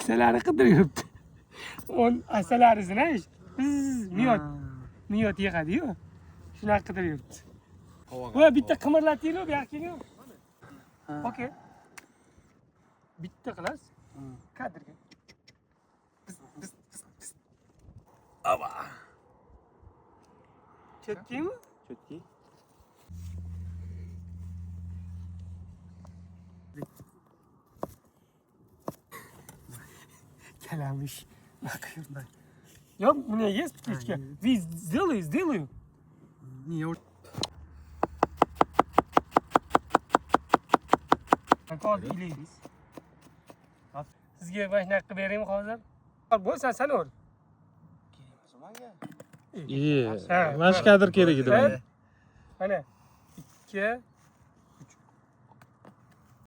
Asalari qidiribdi. On asalarisini miyot. Miyot yig'adi-yu. Shunaqa qidiribdi. Voy bitta qimirlatinglar bu yoqqa. Okey. Bitta qilasiz. Kadrga. Ava. Chetkimi? Chetki. Kalamış. Bakıyorum ben. Yok, у меня есть птичка. Вы сделаю. Не, Hozir ilaymiz. Sizga vashna qilib beraymi hozir? Bo'lsa san ol. İyi. Başkadır kerak edi bana. Mana 2